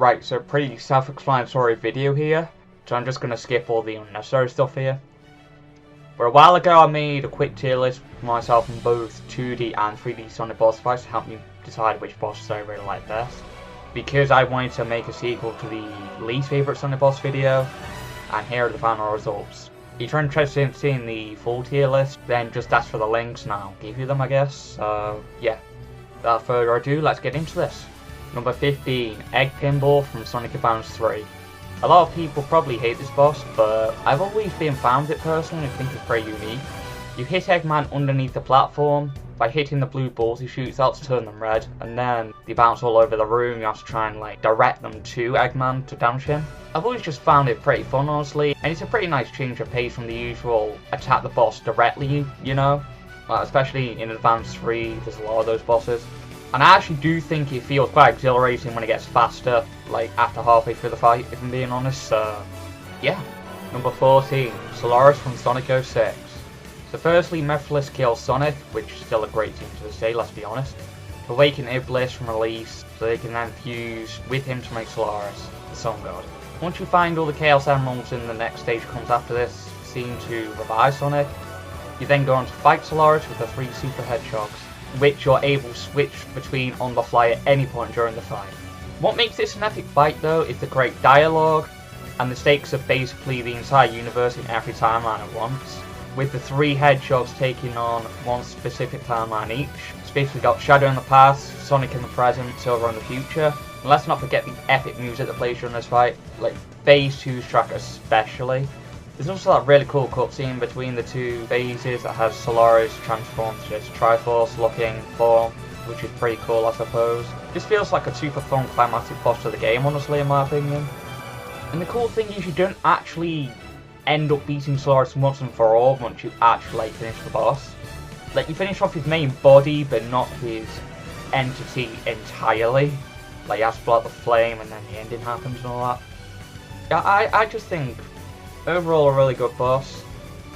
Right, so pretty self-explanatory video here, so I'm just going to skip all the unnecessary stuff here. But a while ago I made a quick tier list for myself on both 2D and 3D Sonic boss fights to help me decide which bosses I really like best. Because I wanted to make a sequel to the least favourite Sonic boss video, and here are the final results. If you're interested in seeing the full tier list, then just ask for the links and I'll give you them, I guess. So yeah, without further ado, let's get into this. Number 15, Egg Pinball from Sonic Advance 3. A lot of people probably hate this boss, but I've always been fan of it personally and think it's pretty unique. You hit Eggman underneath the platform. By hitting the blue balls he shoots out to turn them red, and then they bounce all over the room. You have to try and like direct them to Eggman to damage him. I've always just found it pretty fun, honestly, and it's a pretty nice change of pace from the usual attack the boss directly, you know? Especially in Advance 3, there's a lot of those bosses. And I actually do think it feels quite exhilarating when it gets faster, like after halfway through the fight, if I'm being honest, so yeah. Number 14, Solaris from Sonic 06. So firstly, Mephiles kills Sonic, which is still a great team to this day, let's be honest, to awaken Iblis from release, so they can then fuse with him to make Solaris, the Sun God. Once you find all the Chaos Emeralds in the next stage comes after this scene to revive Sonic, you then go on to fight Solaris with the 3 Super Hedgehogs, which you're able to switch between on the fly at any point during the fight. What makes this an epic fight though is the great dialogue, and the stakes of basically the entire universe in every timeline at once, with the 3 hedgehogs taking on one specific timeline each. It's basically got Shadow in the past, Sonic in the present, Silver in the future. And let's not forget the epic music that plays during this fight, like Phase 2's track especially. There's also that really cool cutscene between the 2 phases that has Solaris transformed to this Triforce looking form, which is pretty cool I suppose. This feels like a super fun climatic boss to the game, honestly, in my opinion. And the cool thing is you don't actually end up beating Solaris once and for all once you actually finish the boss. Like, you finish off his main body but not his entity entirely. Like, you have to blow out the flame and then the ending happens and all that. Yeah, I just think overall a really good boss.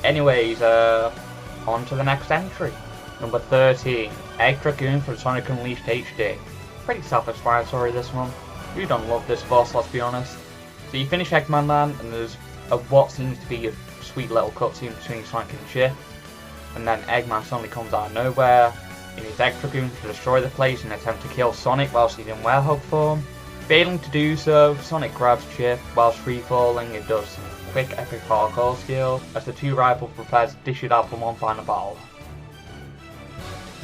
Anyways, on to the next entry. Number 13, Egg Dragoon from Sonic Unleashed HD. Pretty self-explanatory this one. You don't love this boss, let's be honest. So you finish Eggman Land and there's what seems to be a sweet little cutscene between Sonic and Chip, and then Eggman suddenly comes out of nowhere in his Egg Dragoon to destroy the place in an attempt to kill Sonic whilst he's in werehog form. Failing to do so, Sonic grabs Chip whilst free falling and does some quick epic parkour skills as the 2 rivals prepare to dish it out for one final battle.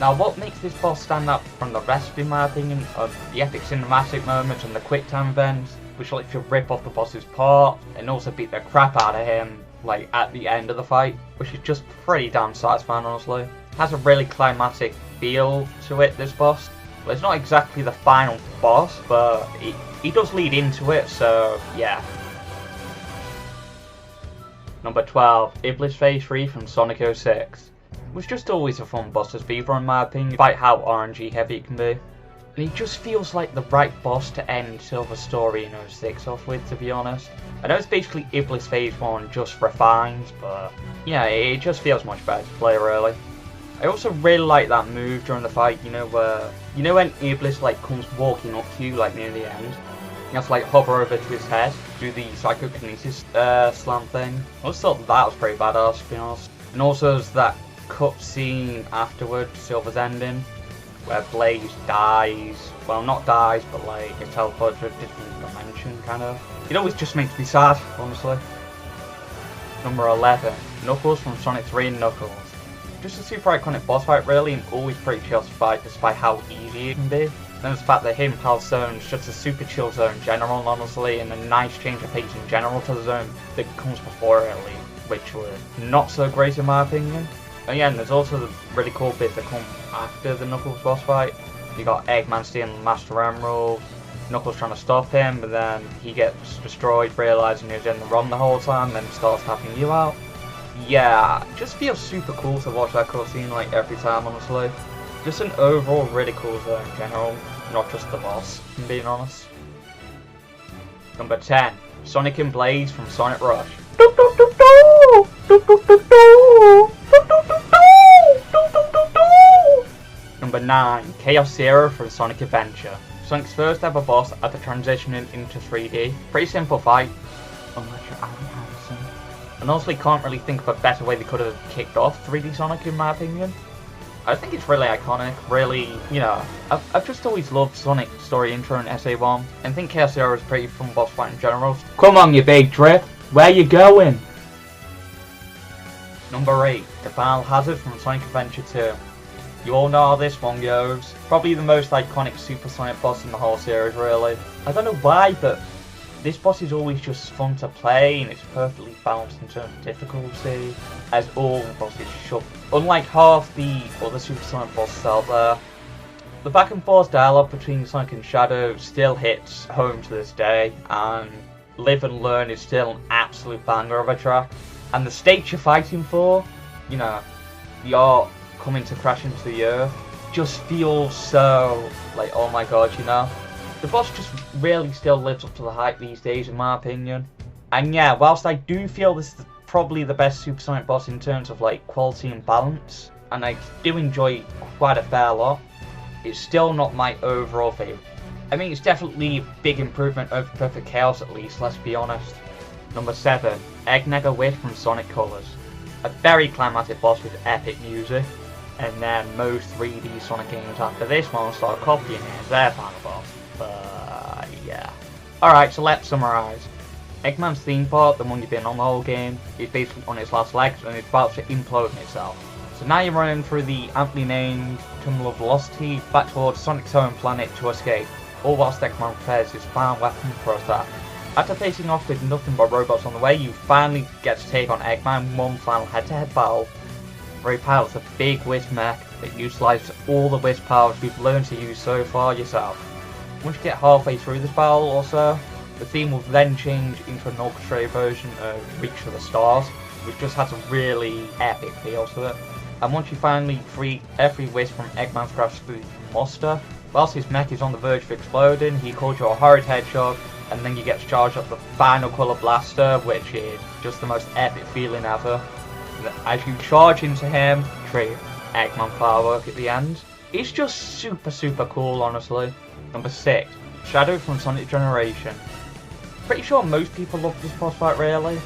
Now what makes this boss stand out from the rest in my opinion are the epic cinematic moments and the quick time events, which lets you rip off the boss's part and also beat the crap out of him like at the end of the fight, which is just pretty damn satisfying, honestly. It has a really climatic feel to it, this boss. Well, it's not exactly the final boss, but he does lead into it, so yeah. Number 12, Iblis Phase 3 from Sonic 06. It was just always a fun boss to speed for in my opinion, despite how RNG heavy it can be. And he just feels like the right boss to end Silver's story in 06 off with, to be honest. I know it's basically Iblis Phase 1 just refined, but yeah, it just feels much better to play really. I also really like that move during the fight, you know when Iblis like comes walking up to you like near the end, you have to like hover over to his head, do the psychokinesis slam thing. I also thought that was pretty badass, to be honest. And also there's that cut scene afterward, Silver's ending, where Blaze dies, well not dies, but like is teleported to a different dimension kind of. It always just makes me sad, honestly. Number 11, Knuckles from Sonic 3 and Knuckles. Just a super iconic boss fight really, and always pretty chill to fight despite how easy it can be. Then the fact that him Pal Zone is just a super chill zone in general, honestly, and a nice change of pace in general to the zone that comes before it, which was not so great in my opinion. And yeah, and there's also the really cool bits that come after the Knuckles boss fight. You got Eggman stealing the Master Emerald, Knuckles trying to stop him, but then he gets destroyed, realising he was in the run the whole time, then starts tapping you out. Yeah, it just feels super cool to watch that cutscene like every time, honestly. Just an overall really cool zone in general, not just the boss, if I'm being honest. Number 10, Sonic and Blaze from Sonic Rush. Number 9, Chaos Zero from Sonic Adventure. Sonic's first ever boss after transitioning into 3D. Pretty simple fight, unless you're Alan Anderson. And honestly can't really think of a better way they could have kicked off 3D Sonic in my opinion. I think it's really iconic, really, you know, I've just always loved Sonic's story intro in SA1, and think Chaos Zero is a pretty fun boss fight in general. Come on you big drip, where you going? Number 8, the Finalhazard from Sonic Adventure 2. You all know how this one goes. Probably the most iconic Super Sonic boss in the whole series really. I don't know why, but this boss is always just fun to play and it's perfectly balanced in terms of difficulty, as all the bosses should. Unlike half the other Super Sonic bosses out there, the back and forth dialogue between Sonic and Shadow still hits home to this day, and Live and Learn is still an absolute banger of a track. And the stage you're fighting for, you know, the art coming to crash into the earth, just feels so like, oh my god, you know. The boss just really still lives up to the hype these days in my opinion. And yeah, whilst I do feel this is probably the best Super Sonic boss in terms of like quality and balance, and I do enjoy it quite a fair lot, it's still not my overall favourite. I mean, it's definitely a big improvement over Perfect Chaos at least, let's be honest. Number 7, Eggnegger Wish from Sonic Colors. A very climatic boss with epic music, and then most 3D Sonic games after this one start copying it as their final boss. But yeah. Alright, so let's summarise. Eggman's theme part, the one you've been on the whole game, is basically on its last legs and it's about to implode in itself. So now you're running through the aptly named tunnel of velocity back towards Sonic's home planet to escape, all whilst Eggman prepares his final weapon for attack. After facing off with nothing but robots on the way, you finally get to take on Eggman in one final head-to-head battle, where he pilots a big Wisp Mech that utilises all the Wisp powers you've learned to use so far yourself. Once you get halfway through this battle also, the theme will then change into an orchestrated version of Reach for the Stars, which just has a really epic feel to it. And once you finally free every Wisp from Eggman's grasp through the muster, whilst his mech is on the verge of exploding, he calls you a horrid headshot, and then you get to charge up the final colour blaster, which is just the most epic feeling ever. As you charge into him, trade Eggman firework at the end. It's just super cool, honestly. Number 6, Shadow from Sonic Generation. Pretty sure most people love this boss fight really.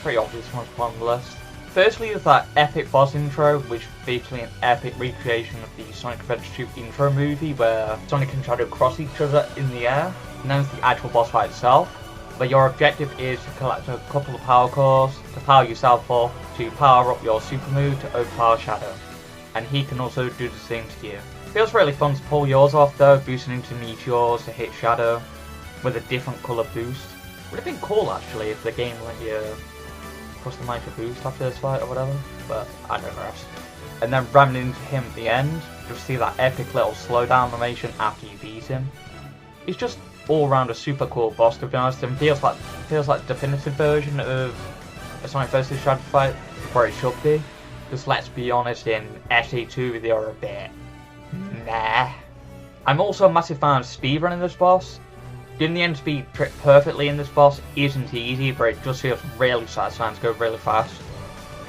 Pretty obvious one's on the list. Firstly is that epic boss intro, which is basically an epic recreation of the Sonic Adventure 2 intro movie where Sonic and Shadow cross each other in the air. And then the actual boss fight itself, where your objective is to collect a couple of power cores to power yourself up, to power up your super move to overpower Shadow. And he can also do the same to you. Feels really fun to pull yours off though, boosting into meteors to hit Shadow with a different colour boost. Would have been cool actually if the game let you customise your boost after this fight or whatever, but I digress. And then ramming into him at the end, you'll see that epic little slowdown animation after you beat him. It's just all round a super cool boss to be honest, and feels like the definitive version of a Sonic vs Shadow fight where it should be. Because let's be honest, in SA2 they are a bit nah. I'm also a massive fan of speedrunning this boss. Getting the end speed trick perfectly in this boss isn't easy, but it just feels really satisfying to go really fast.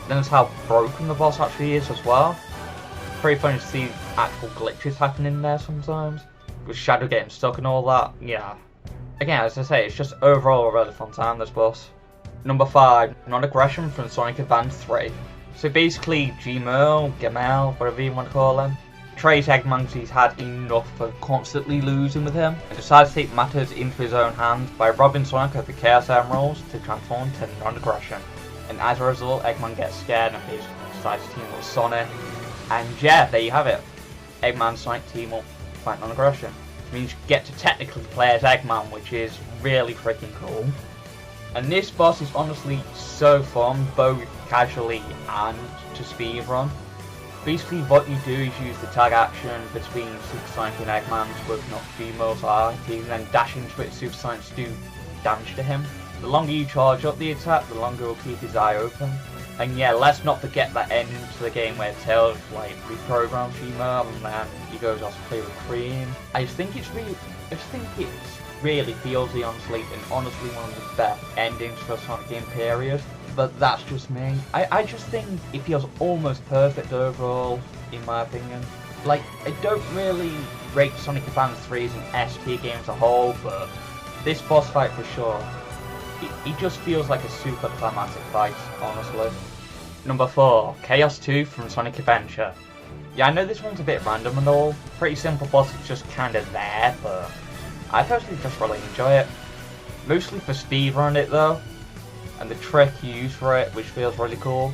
Then there's how broken the boss actually is as well. Pretty funny to see actual glitches happening there sometimes, with Shadow getting stuck and all that. Yeah. Again, as I say, it's just overall a really fun time, this boss. Number 5, Non-Aggression from Sonic Advance 3. So basically, Gamel, whatever you want to call him, betrays Eggman because he's had enough of constantly losing with him, and decides to take matters into his own hands by robbing Sonic of the Chaos Emeralds to transform to Non-Aggression. And as a result, Eggman gets scared and basically decides to team up with Sonic. And yeah, there you have it. Eggman and Sonic team up to fight Non-Aggression. Which means you get to technically play as Eggman, which is really freaking cool. And this boss is honestly so fun, both casually and to speedrun. Basically what you do is use the tag action between Super Sonic and Eggman to open up Femal's eye, and then dash into it Super Sonic to do damage to him. The longer you charge up the attack, the longer it will keep his eye open. And yeah, let's not forget that ending to the game where Tails like reprograms Female and then he goes off to play with Cream. I just think it's really feelsy honestly, and honestly one of the best endings for a Sonic game period. But that's just me. I just think it feels almost perfect overall, in my opinion. Like, I don't really rate Sonic Advance 3 as an S tier game as a whole, but this boss fight for sure, it just feels like a super climatic fight, honestly. Number 4, Chaos 2 from Sonic Adventure. Yeah, I know this one's a bit random and all, pretty simple boss, it's just kinda there, but I personally just really enjoy it. Mostly for speedrun it though, and the trick you use for it, which feels really cool.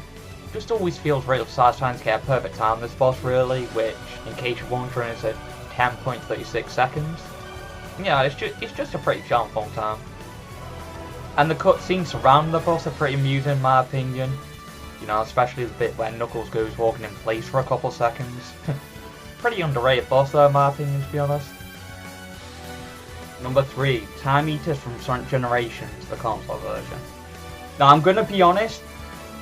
Just always feels really satisfying to get a perfect time on this boss really, which, in case you're wondering, is at 10.36 seconds. Yeah, it's just a pretty charm fun time. And the cutscenes surrounding the boss are pretty amusing in my opinion. You know, especially the bit where Knuckles goes walking in place for a couple seconds. Pretty underrated boss though in my opinion, to be honest. Number 3, Time Eaters from Sonic Generations, the console version. Now I'm gonna be honest,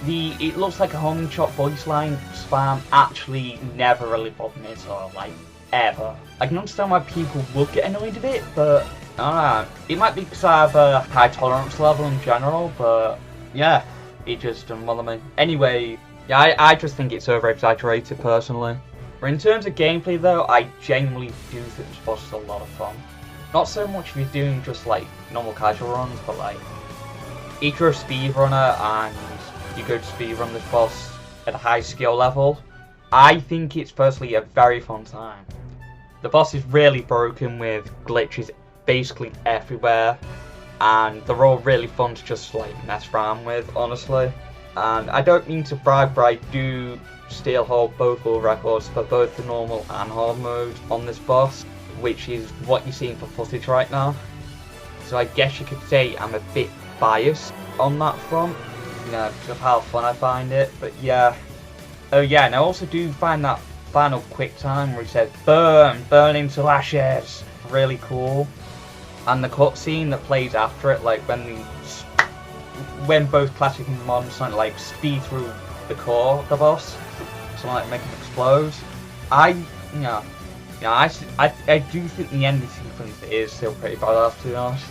it looks like a homing chop voice line spam actually never really bothered me at all, like, ever. I can understand why people would get annoyed at it, but I don't know. It might be because I have a high tolerance level in general, but yeah, it just doesn't bother me. Anyway, yeah, I just think it's over exaggerated personally. But in terms of gameplay though, I genuinely do think this boss is a lot of fun. Not so much if you're doing just like normal casual runs, but like if you're a speedrunner and you go to speedrun this boss at a high skill level, I think it's personally a very fun time. The boss is really broken with glitches basically everywhere, and they're all really fun to just like mess around with, honestly. And I don't mean to brag, but I do still hold both world records for both the normal and hard mode on this boss, which is what you're seeing for footage right now. So I guess you could say I'm a bit biased on that front, you know, because of how fun I find it, but yeah. Oh yeah, and I also do find that final quick time where he says, burn into ashes, really cool. And the cutscene that plays after it, like when both classic and modern Sonic like speed through the core of the boss, so like make him explode. I do think the ending sequence is still pretty badass, to be honest.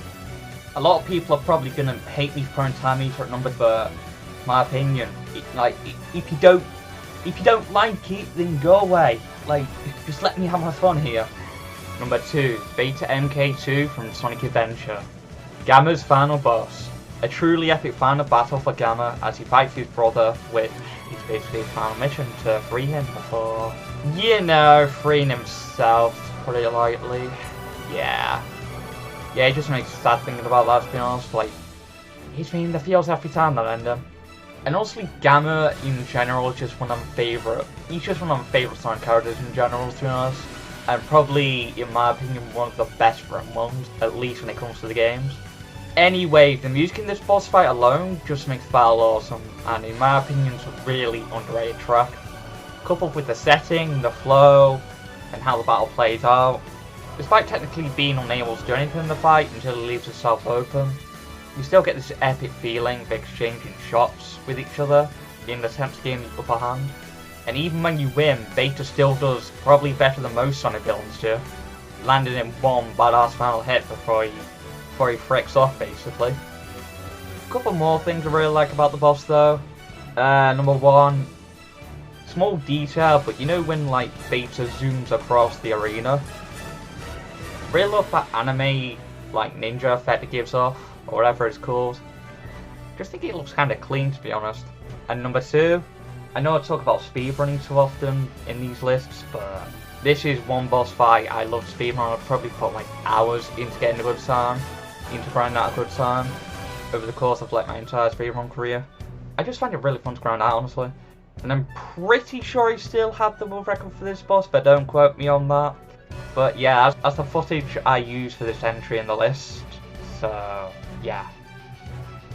A lot of people are probably gonna hate me for throwing Time Eater at number, but my opinion, if you don't like it, then go away. Like, just let me have my fun here. Number 2, Beta MK2 from Sonic Adventure. Gamma's final boss. A truly epic final battle for Gamma as he fights his brother, which is basically his final mission to free him before, you know, freeing himself, to put it lightly. Yeah, it just makes me sad thinking about that, to be honest. Like, he's been in the feels every time that I end him. And honestly, Gamma in general is just one of my favourite. He's just one of my favourite Sonic characters in general, to be honest. And probably, in my opinion, one of the best written ones, at least when it comes to the games. Anyway, the music in this boss fight alone just makes the battle awesome, and in my opinion, it's a really underrated track. Coupled with the setting, the flow, and how the battle plays out. Despite technically being unable to do anything in the fight until it leaves itself open, you still get this epic feeling of exchanging shots with each other in the attempt to gain the upper hand. And even when you win, Beta still does probably better than most Sonic villains do, landing in one badass final hit before he fricks off, basically. A couple more things I really like about the boss though. Number 1, small detail, but you know when like Beta zooms across the arena? Really love that anime like ninja effect it gives off, or whatever it's called. Just think it looks kinda clean, to be honest. And number 2, I know I talk about speedrunning too often in these lists, but this is one boss fight I love speedrunning. I've probably put like hours into getting a good time, into grinding out a good time, over the course of like my entire speedrun career. I just find it really fun to grind out, honestly. And I'm pretty sure I still have the world record for this boss, but don't quote me on that. But yeah, as the footage I use for this entry in the list, so yeah.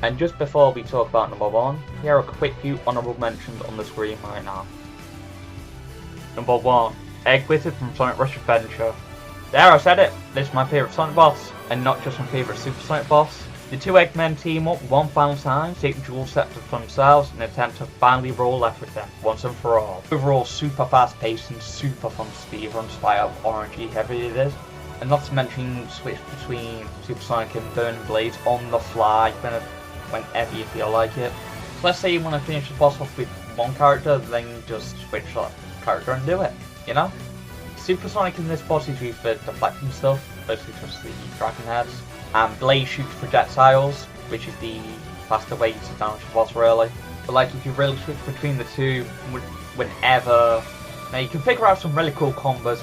And just before we talk about number 1, here are a quick few honourable mentions on the screen right now. Number 1, Egg Wizard from Sonic Rush Adventure. There, I said it, this is my favourite Sonic boss, and not just my favourite Super Sonic boss. The two Eggmen team up one final time, take the dual scepter for themselves, and attempt to finally roll everything, once and for all. Overall, super fast paced and super fun speedrun despite how orangey heavy it is. And not to mention, switch between Super Sonic and Burning Blades on the fly, whenever you feel like it. So let's say you want to finish the boss off with one character, then just switch that character and do it, you know? Supersonic in this boss is used for deflecting stuff, basically just the dragon heads. And Blaze shoots projectiles, which is the faster way to damage the boss really. But like if you really switch between the two, whenever, now you can figure out some really cool combos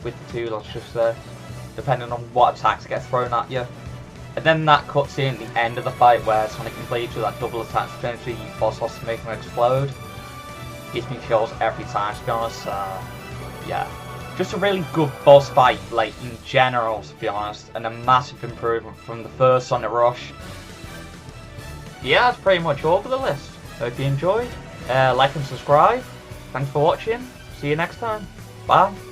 with the two, let's just say, depending on what attacks get thrown at you. And then that cuts in the end of the fight where Sonic completes with that double attack to the boss has to make him explode. Gives me chills every time, to be honest. Yeah, just a really good boss fight, like in general, to be honest, and a massive improvement from the first Sonic Rush. Yeah, that's pretty much all for the list. Hope you enjoyed. Like and subscribe. Thanks for watching. See you next time. Bye.